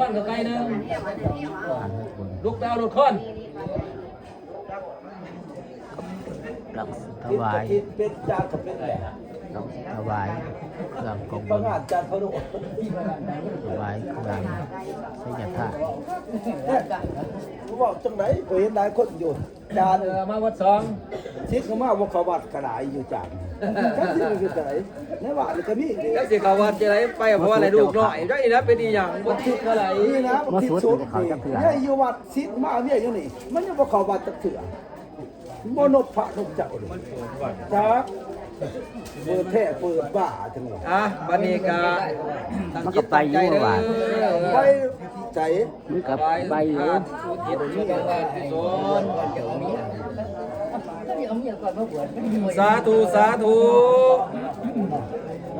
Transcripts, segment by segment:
ค้อนกับไก่นึงลูกแปลวรถค้อนเราถวายเป็นจานกับเป็นแหล่เราถวายเครื่องกองบุ บาง ญ งานจานเขาโดด ถวายเครื่องใช้ยาธาตุ รู้ว่าจังไหนเห็นหลายคนอยู่จาน มาวัดสอง ชิดเขามาว่าเขาวัดกระดาษอยู่จานก็ที่มันคือไหนในวัดก็มี แล้วสิเขาวัดจะไรไปเพราะอะไรลูกน้อยได้นะเป็นดีอย่างวัดทิศเท่าไหร่ นี่นะมันติดสุดเนี่ยอยู่วัดชิดมาเมียอยู่นี่มันยังบ่เขาวัดจักเถื่อโมนพระนกเจ้าเลยจ้าเปิดแท้เปิดบ้าจังหวะ บันนี้กา มันก็ไปอยู่ว่า ไปใจ มันก็ไปอยู่ สาธุสาธุ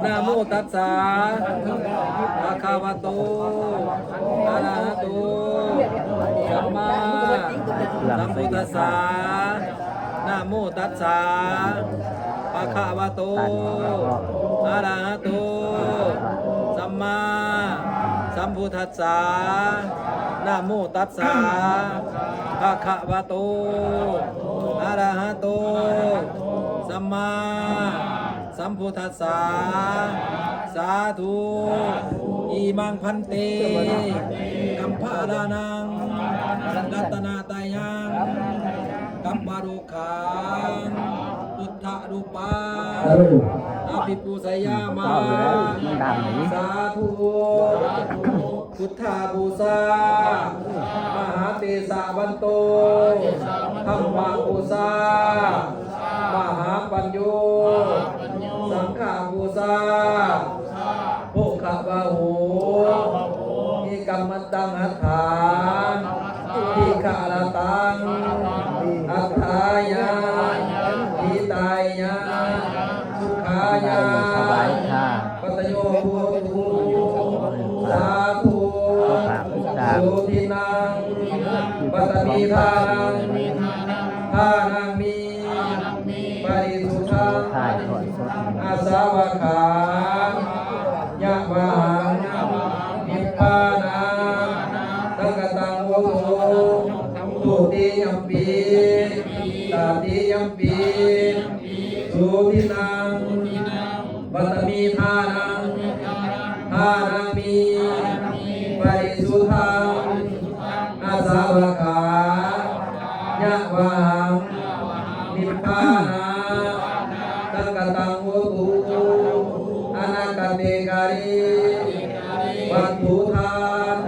นะโมตัสสะภะคะวะโตอะระหะโตสัมมาสัมพุทธัสสะนะโมตัสสะภะคะวะโตอะระหะโตสัมมาสัมพุทธัสสะนะโมตัสสะภะคะวะโตอะระหะโตสัมมาสัมพุทธัสสะสาธุอิมังพันเตกัมภารานังรัตนาตายังกัมปารุขังพุทธรูปังอภิปุสยามาสาธุพุทธาบูชามหาเตสะวันโตธัมมาบูชามหาปัญโยสังฆาบูชาโภคบาหูอิกัมมันตังอัฏฐาทิขาลตังอัฏฐายาทิตายาสุขายา ถวายท่า ปัตโยโหตุสาธุ สาธุ สุทินังปัตมีทานังทานังมีปริสุทธัง ถ่ายทอดสด อาสาวะขายะวานิพพานาตังกตังโวโตตุติยัมปีตาติยัมปีสุทินังปัตมีทานังทานังมีปริสุทธังอาสาวะขายะวานิพพานาตังกตังโวตุอนาคเตกาลีวัตถุทาน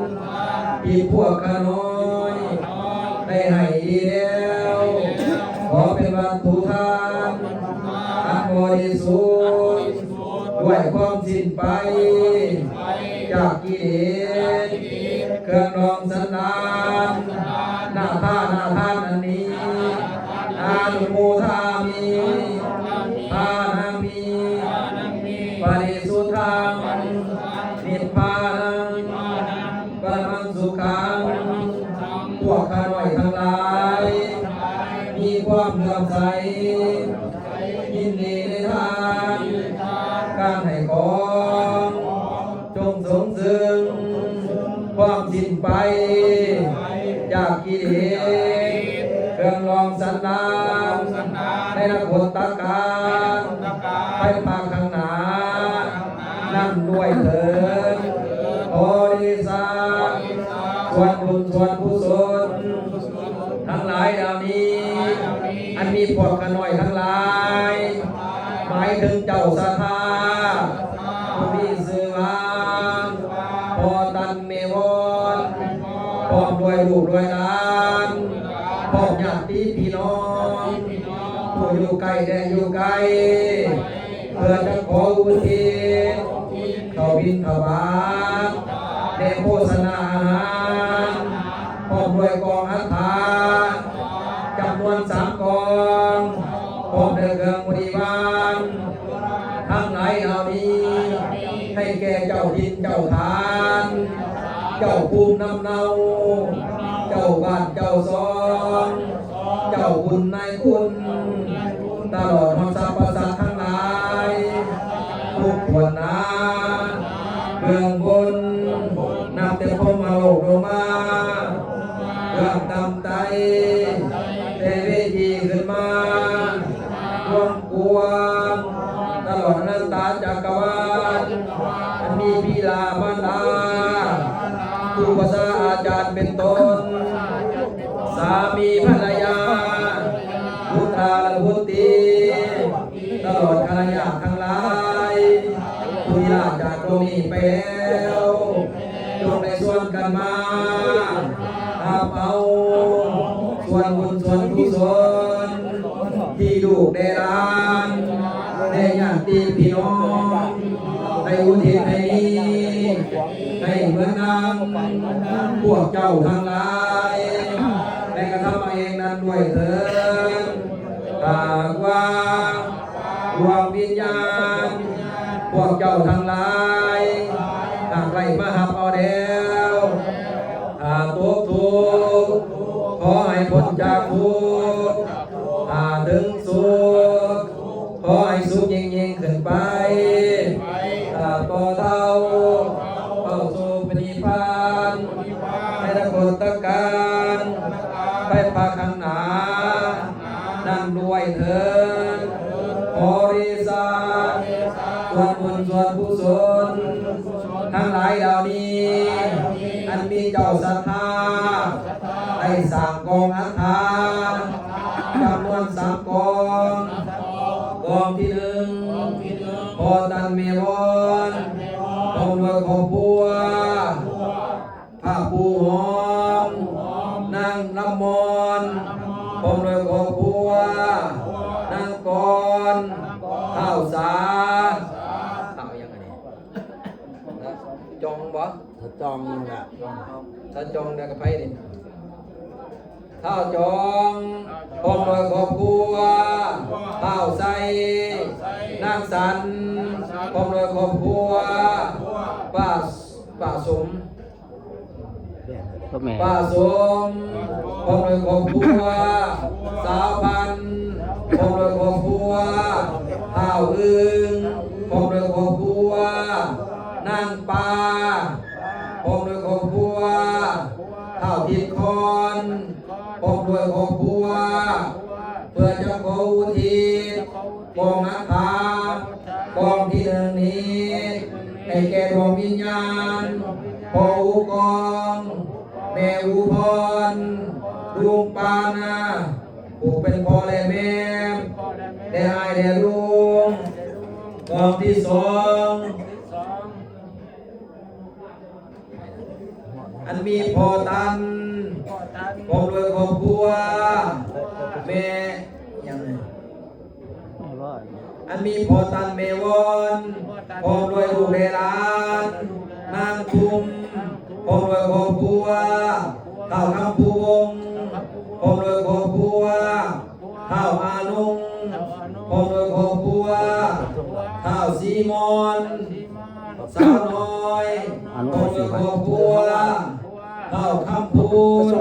ที่พวกข้าน้อยได้ให้ดีแล้วขอเป็นวัตถุทานอันบริสุทธิ์ด้วยความสิ้นไปจากกิเลสเครื่องรองสันดานหน้าท่าอันนี้อานุโมทามิทานามิปริสุทธังนิพพานังปรมังสุขังพวกข้าน้อยทั้งหลายมีความเลื่อมใสยินดีในทานการให้ของจงสงซึ่งความสิ้นไปจากกิเลสเครื่องรองสันดานในนครตะการไปภาคข้างหน้านั่นด้วยเถิดโอริสาส่วนบุญส่วนกุศลทั้งหลายเหล่านี้อันมีพวกกันน้อยทั้งหลายหมายถึงเจ้าศรัทธาผู้มีสื่อว่าพอตันเมวอนพร้อมด้วยลูกด้วยหลานพร้อมญาติพี่น้องผู้อยู่ไกลและอยู่ไกลเพื่อจะขออุทิศเข้าบิณฑบาตแด่โภชนาอาหารพร้อมด้วยกองอัฐาจำนวน3 กองพร้อมด้วยเครื่องบริวารทั้งหลายเหล่านี้ให้แก่เจ้าดินเจ้าทานเจ้าภูมินำเนาเจ้าบ้านเจ้าซองเจ้าบุญนายคุณตลอดทั้งสรรพสัตว์ทั้งหลายทุกคนนะเบื้องบนนับแต่พรหมโล รูภาษาอาจารย์เป็นต้นสามีภรรยาพุทธาและพุทธีตลอดคณะญาติทั้งหลายผู้ที่ลาจากโลกนี้ไปแล้วจงได้ส่วนกันมาทำเอาส่วนบุญส่วนกุศลที่ลูกได้รับได้ญาติพี่น้องได้อุทิศให้นี้ให้เหมือนนำพวกเจ้าทั้งหลายได้กระทำมาเองนั้นด้วยเถิดหากว่าดวงวิญญาณพวกเจ้าทั้งหลายหากไรมาหับเอาแล้วทุกขอให้พ้นจากทุกข์ถึงสุขขอให้สุขยิ่งขึ้นไปต่อเท่าเข้าสู่ปณิพพานในตะกตะการไปภาคข้างหน้านั่งด้วยเถิดบริษัทส่วนบุญส่วนกุศลทั้งหลายเหล่านี้อันมีเจ้าศรัทธาได้สร้างกองอัฐานจำนวน3 กองที่1พอตันเมวอนตรงด้วยครอบครัวผ้าปูหอมนั่งน้ำมนต์ตรงด้วยครอบครัวนั่งก่อนข้าวสาข้าวยังไงจองบ่ถ้าจองน่ะถ้าจองได้กับไผดิข้าวจองพร้อมด้วยครอบครัวข้าวใส่นางสันพร้อมด้วยครอบครัวป้าสมป้าสมพร้อมด้วยครอบครัวสาวพันพร้อมด้วยครอบครัวข้าวอึ่งพร้อมด้วยครอบครัวนางปลาพร้อมด้วยครอบครัวข้าวทิพย์คอนพร้อมด้วยครอบครัวเพื่อจะขออุทิศกองอัฐานกองที่1นี้ให้แก่ดวงวิญญาณพ่ออุกองแม่อุพรลุงปานาผู้เป็นพ่อและแม่ได้อายได้ลุงกองที่2อันมีพ่อตันพร้อมด้วยครอบครัวแม่ยังไงอันมีพ่อตันเมวอนพร้อมด้วยลูกเดลานนางทุมพร้อมด้วยครอบครัวข้าวคำพูวงพร้อมด้วยครอบครัวข้าวอานุงพร้อมด้วยครอบครัวข้าวซีมอนสาวน้อยพร้อมด้วยครอบครัวข้าวคำพูน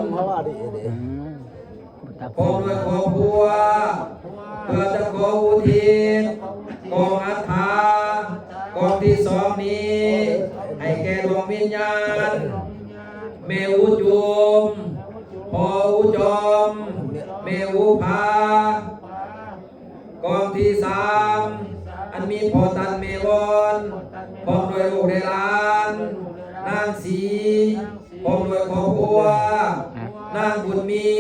พร้อมด้วยครอบครัวเพื่อจะขออุทิศกองอัฐานกองที่2นี้ให้แก่ดวงวิญญาณแม่อุจุมพ่ออุจอมแม่อุภากองที่3อันมีพ่อตันเมวอนพร้อมด้วยลูกในหลานนางสีพร้อมด้วยครอบครัวนางบุญมี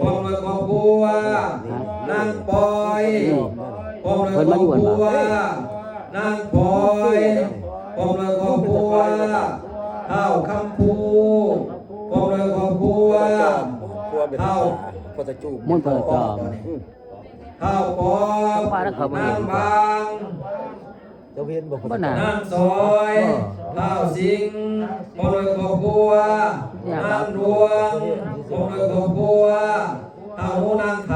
พร้อมด้วยครอบครัวนางปอยพร้อมด้วยครอบครัวนางปอยพร้อมด้วยครอบครัวข้าวคำพูพร้อมด้วยครอบครัวข้าวมุ่นเปิดจอมข้าวปองนางบางนางซอยข้าวสิงพร้อมด้วยครอบครัวนางดวงพร้อมด้วยครอบครัวข้าวหูนางข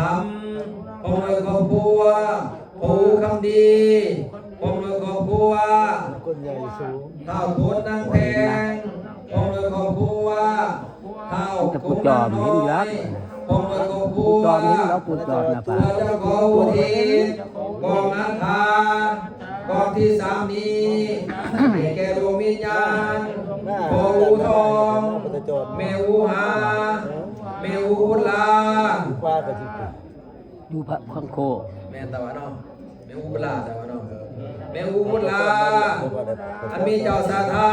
ำพร้อมด้วยครอบครัวปูคำดีพร้อมด้วยครอบครัวข้าวโพดนางแพงพร้อมด้วยครอบครัวข้าวโพดนางน้อยพร้อมด้วยครอบครัวเพื่อจะขออุทิศกองอัฐานกองที่3นี้ให้แก่ดวงวิญญาณพ่ออูทองแม่อูหาแม่อูลาดูพระคังโคแม่ตะวันเนาะแม่อูลาตะวันเนาะแม่อูลาอันมีเจ้าศรัทธา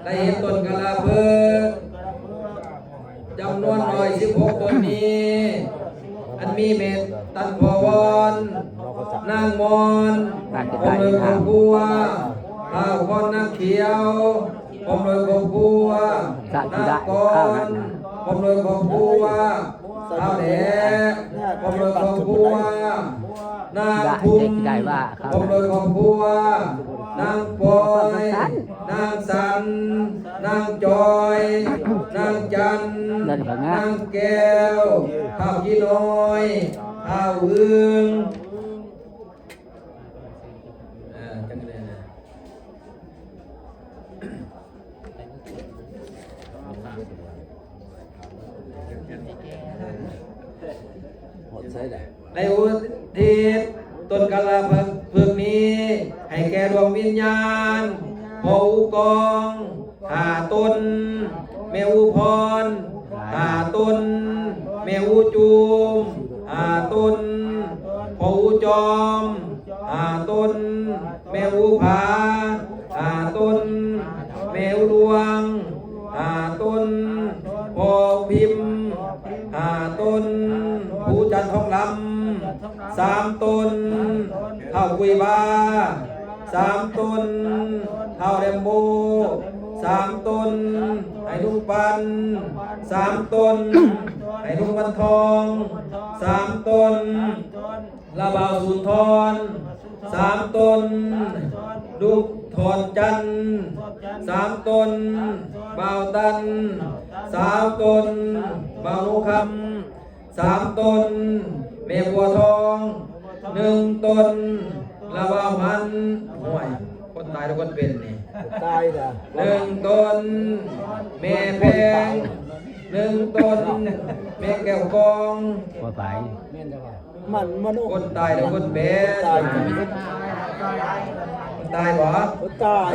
ได้เห็นต้นกะลาเพิกจำนวน116ต้นนี้ อันมีเม็ดตันพอวอนนางมอนผมเลยครอบครัวข้าวคนนางเขียวผมเลยครอบครัวนางกอนผมเลยครอบครัวข้าวแหล่ผมเลยครอบครัวนางทุ่มผมเลยครอบครัวนางปอยนางสันนางจอยนางจันนางแก้วข้าวยี่น้อยข้าวอึ่งจังเลยนะหมดใช่ไหม ในอุทิศต้นกะลาเพิกนี้ ให้แก่ดวงวิญญาณพ่ออุกอง5 ต้นแม่อุพร5 ต้นแม่อุจูม5 ต้นพ่ออุจอม5 ต้นแม่อุผา5 ต้นแม่อุดวง5 ต้นพ่อพิมพ์5 ต้นผู้จันทร์ทองลำ3 ต้นเท่ากุยบา3 ต้นเท่าเรมโบ3 ต้นให้ลุงปัน3 ต้นให้ลุงวันทอง3 ต้นละบ่าวสุนทร3 ต้นลูกถอนจันทร์3 ต้นบ่าวตัน3 ต้นบ่าวนุคำ3 ต้นแม่บัวทอง1 ต้นละบ่าวมันห่วยคนตายทุกคนเป็นนี่ ตายนะ 1 ต้นแม่แพง1 ต้นแม่แก้วกอง บ่ไป มัน คนตายทุกคนเป็น ตาย คนตายบ่ ตาย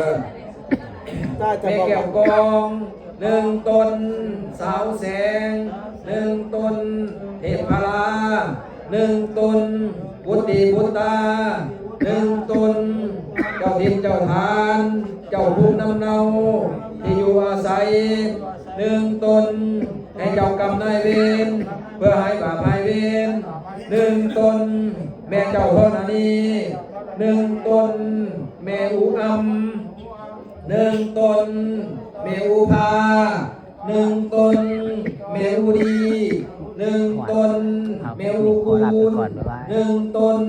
ตายจะ แม่ บอก แก้วกอง1 ต้นสาวแสง1 ต้นเทพพลา1 ต้นพุทธิพุทธา1 ต้นเจ้าทิพย์เจ้าทาน เจ้าภูมิน้ำเนาที่อยู่อาศัย1 ต้นให้เจ้ากรรมนายเวรเพื่อให้บาปให้เวร1 ต้นแม่เจ้าธรณี1 ต้นแม่อุอัม1 ต้นแม่อุภา1 ต้นแม่อุดี1 ต้นแม่อุกูล1 ต้น